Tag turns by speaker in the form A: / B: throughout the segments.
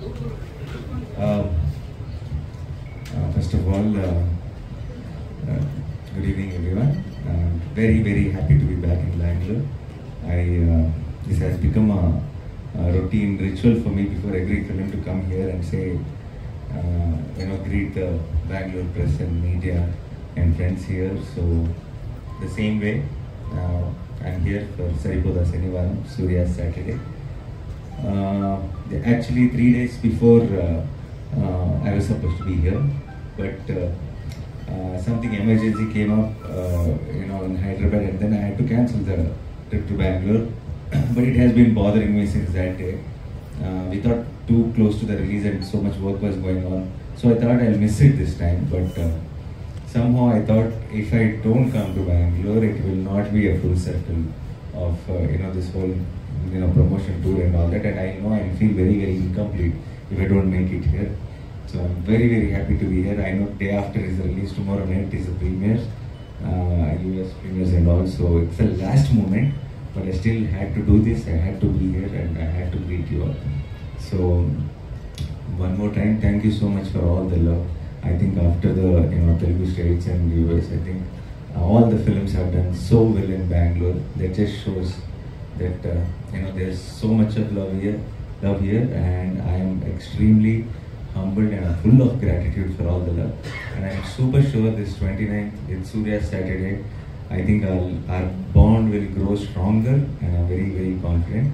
A: Uh, First of all, good evening everyone. Very happy to be back in Bangalore. This has become a routine ritual for me before every film to come here and say, greet the Bangalore press and media and friends here. So the same way, I'm here for Cinibuzz Surya's Saturday. Actually 3 days before I was supposed to be here, but something emergency came up, in Hyderabad, and then I had to cancel the trip to Bangalore. But it has been bothering me since that day. We thought too close to the release and so much work was going on, so I thought I'll miss it this time. But somehow I thought if I don't come to Bangalore, it will not be a full circle of this whole promotion tour and all that, and I know I'll feel very incomplete if I don't make it here. So I'm very happy to be here. I know day after is the release, tomorrow night is the premieres, US premieres and all, so it's the last moment, but I still had to do this. I had to be here and I had to greet you all. So one more time, thank you so much for all the love. I think after the Telugu states and US, I think all the films have done so well in Bangalore. That just shows that there's so much of love here, and I am extremely humbled and full of gratitude for all the love. And I'm super sure this 29th, it's Surya's Saturday, I think our bond will grow stronger, and I'm very confident.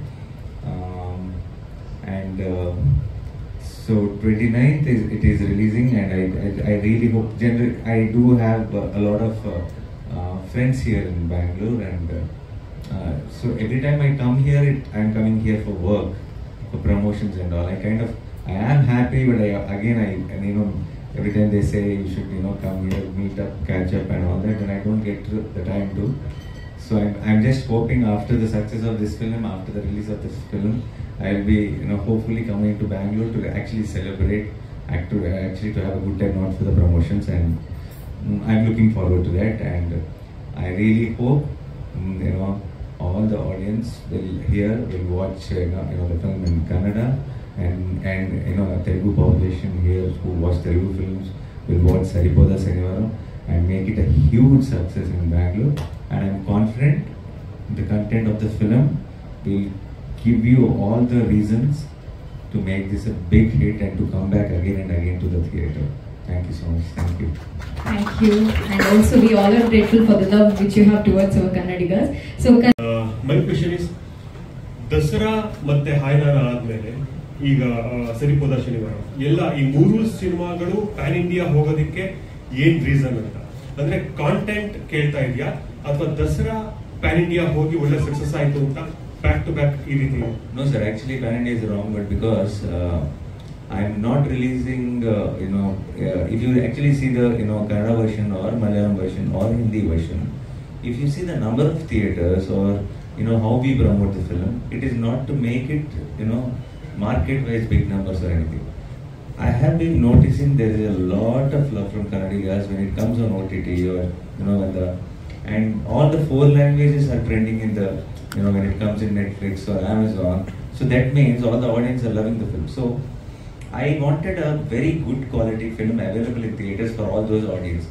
A: So 29th it is releasing, and I really hope. I do have a lot of friends here in Bangalore, and so every time I come here, I'm coming here for work, for promotions and all. I am happy, but every time they say you should come here, meet up, catch up and all that, and I don't get the time to. So I'm just hoping after the success of this film, after the release of this film, I'll be hopefully coming to Bangalore to actually celebrate, actually to have a good time, not for the promotions, and I'm looking forward to that. And I really hope all the audience will watch the film in Kannada, and Telugu population here who watch Telugu films will watch Cinibuzz and make it a huge success in Bangalore. And I'm confident the content of the film will give you all the reasons to make this a big hit and to come back again and again to the theatre. Thank you so much. Thank you.
B: Thank you. And also we all are grateful for the love which you have towards our Kannadigas. So
C: my question is, Dasara ಮತ್ತೆ ಹಾಯ್ನಾನ ಆದ್ಮೇಲೆ ಈಗ ಸರಿಪೋದ ಶನಿವಾರ ಎಲ್ಲ ಈ ಮೂರು ಸಿನಿಮಾಗಳು PAN India ಹೋಗೋದಕ್ಕೆ ಏನ್ ರೀಸನ್ ಅಂತ, ಅಂದ್ರೆ ಕಾಂಟೆಂಟ್ ಕೇಳ್ತಾ ಇದೆಯಾ ಅಥವಾ ದಸರಾ ಪ್ಯಾನ್ ಇಂಡಿಯಾ ಹೋಗಿ ಒಳ್ಳೆ ಸಕ್ಸಸ್ ಆಯ್ತು ಅಂತ back to back ಈ ರೀತಿ?
A: No sir, actually Pan India is wrong, but because I'm not releasing if you actually see the Kannada version or Malayalam version or Hindi version, if you see the number of theaters or how we promote the film, it is not to make it market wise big numbers or anything. I have been noticing there is a lot of love from Kannadigas when it comes on OTT or and all the 4 languages are trending in the when it comes in Netflix or Amazon. So that means all the audience are loving the film. So I wanted a very good quality film available in theaters for all those audience,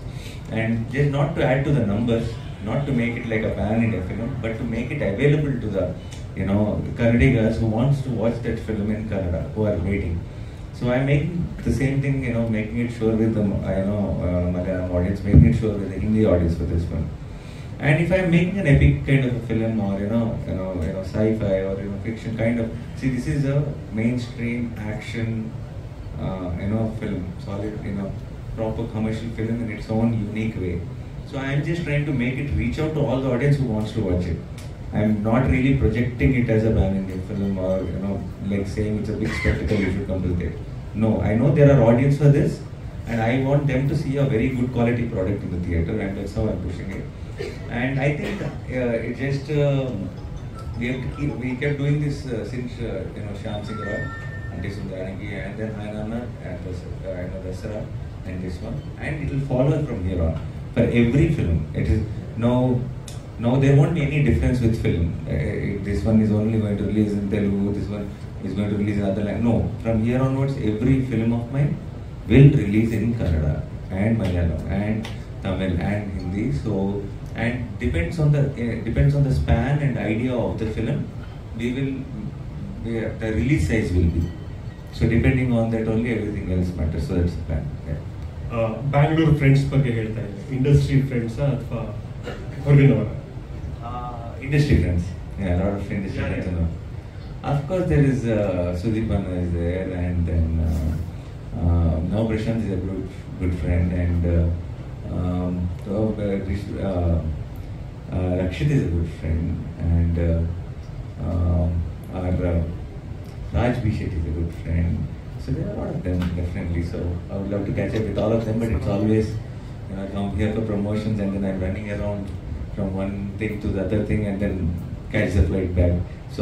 A: and just not to add to the numbers, not to make it like a pan-India film, but to make it available to the Kannadigas who wants to watch that film in Kannada, who are waiting. So I'm making the same thing, making it sure with the Malayalam audience, making it sure with the Hindi audience for this film. And if I'm making an epic kind of a film, or sci-fi or fiction kind of, see, this is a mainstream action film, solid proper commercial film in its own unique way. So I'm just trying to make it reach out to all the audience who wants to watch it. I'm not really projecting it as a pan-Indian film or like saying it's a big spectacle, you should come to it. No, I know there are audience for this, and I want them to see a very good quality product in the theatre, and that's how I'm pushing it. And I think it just we kept doing this since Shyam Singh Rao and Sundarangi, and then Hainana and Dasara and this one, and it will follow from here on for every film. It is now there won't be any difference with film. This one is only going to release in Telugu, this one is going to release in other language. No, from here onwards, every film of mine will release in Kannada and Malayalam and Tamil and Hindi. So, and depends on the span and idea of the film, the release size will be. So depending on that only everything else matters. So that's the plan. Yeah.
C: Bangalore friends ಬಗ್ಗೆ ಹೇಳ್ತಾ ಇದ್ದಾರೆ. Industry ಫ್ರೆಂಡ್ಸಾ ಅಥವಾ ಹೊರಗಿನವರ?
A: Industry friends. Yeah, a lot of industry friends. You know. Of course, there is Sudeep Anna is there, and then now Prashant is a good friend, and Rakshit is a good friend, and our Raj Bishet is a good friend. So there are a lot of them, definitely. So I would love to catch up with all of them, but it's always, you know, I come here for promotions and then I'm running around from one thing to the other thing and then catch the flight back. So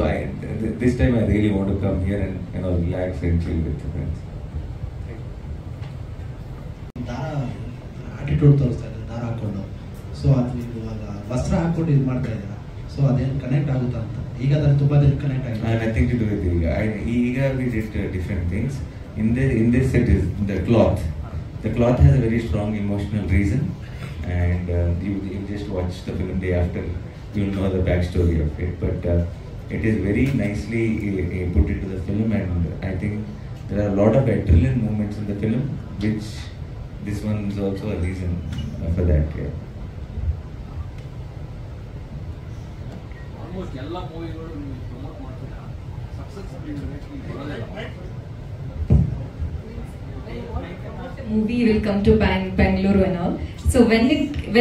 A: this time I really want to come here and, you know, relax and chill with the friends.
D: ದಾರ attitude ತೋರಿಸ್ತಾ ಇದ್ದಾರೆ, ದಾರ ಹಾಕೊಂಡು. So ಅದು ಇವಾಗ ವಸ್ತ್ರ ಹಾಕೊಂಡು ಇದು ಮಾಡ್ತಾ ಇದ್ದಾರೆ. ಸೊ ಅದೇನು ಕನೆಕ್ಟ್ ಆಗುತ್ತಾ ಅಂತ. ಈಗ ಅದನ್ನು ತುಂಬ ದಿನ ಕನೆಕ್ಟ್ ಆಗಿದೆ.
A: Nothing to do with Iga. We did different things. In this set is the cloth. The cloth has a very strong emotional reason, and you just watch the film day after, you'll know the backstory of it. But it is very nicely put into the film, and I think there are a lot of adrenaline moments in the film, which this one is also a reason for that. Yeah.
E: Almost all movies promote ಮಾಡ್ತೀರಾ, success
B: movie will come to Bangalore and all. So when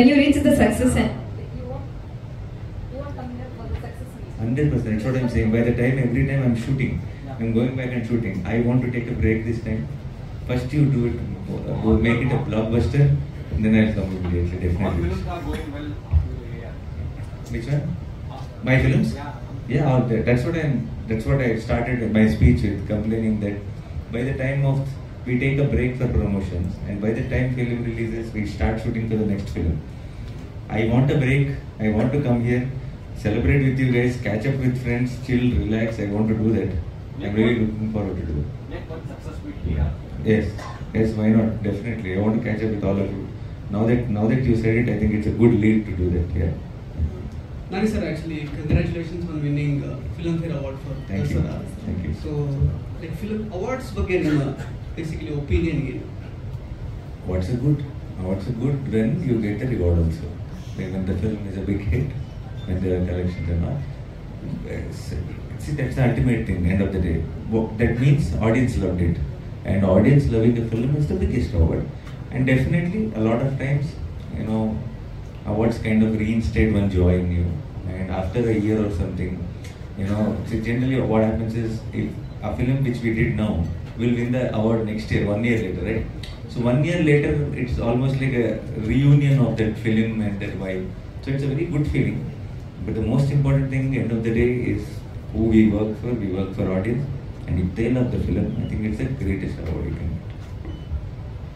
B: you reach the success and
F: you want come here for the success meet.
A: 100%. That's what I'm saying. By the time, every time I'm shooting, I'm going back and shooting. I want to take a break this time. First you do it, make it a blockbuster, and then I'll come immediately.
E: All
A: Definitely.
E: films are going well.
A: Which one? My films? Yeah, all that. That's what I started my speech with, complaining that by the time we take a break for promotions, and by the time film releases, we start shooting for the next film. I want a break. I want to come here, celebrate with you guys, catch up with friends, chill, relax. I want to do that. I'm really looking forward to do it.
E: Make one success meet here.
A: Yes, why not? Definitely. I want to catch up with all of you. Now that you said it, I think it's a good lead to do that. Yeah.
G: Nani sir, actually, congratulations on winning Filmfare Award for
A: Thank you.
G: Dasara.
A: Thank you.
G: So, like film awards ಬಗ್ಗೆ ನಿಮ್ಮ basically opinion ಏನು?
A: What's a good when you get the reward also. Like when the film is a big hit, when there are collections and all. See, that's the ultimate thing, end of the day. That means audience loved it. And audience loving the film is the biggest award. And definitely, a lot of times, you know, awards kind of reinstate one joy in you. And after a year or something, you know, so generally what happens is, if a film which we did now will win the award next year, 1 year later, right? So 1 year later, it's almost like a reunion of that film and that vibe. So it's a very good feeling. But the most important thing, at the end of the day, is who we work for audience. And if they love the film, I think it's the greatest award you can get.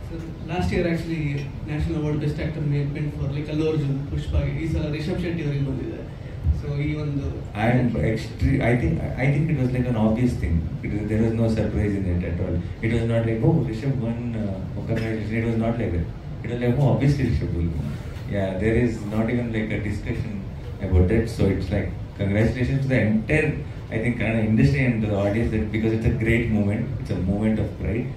G: So, last year actually National Award Best Actor went for like Allu Arjun, Pushpa. ಈ ಸಲ ರಿಷಬ್ ಶೆಟ್ಟಿ ಅವರಿಗೆ ಬಂದಿದೆ. So ಈ ಒಂದು I think it was like an obvious thing. There was no surprise in it at all. It was not like, oh, Rishabh won, congratulations. It was not like that. It was like, oh, obviously Rishabh will win. Yeah, there is not even like a discussion about it. So it's like, congratulations to the entire, I think, Kannada industry and to the audience, that because it's a great moment. It's a moment of pride,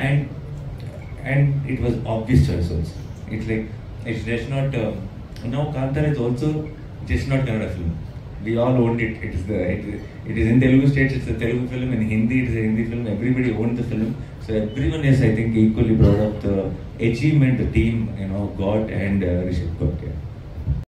G: and it was obvious choice also. It's like, it's just not. Now Kantara is also just not Kannada film. We all owned it. It is in Telugu states. It's a Telugu film. In Hindi, it is a Hindi film. Everybody owned the film. So everyone is, I think, equally proud of the achievement the team, you know, got, and Rishabh got.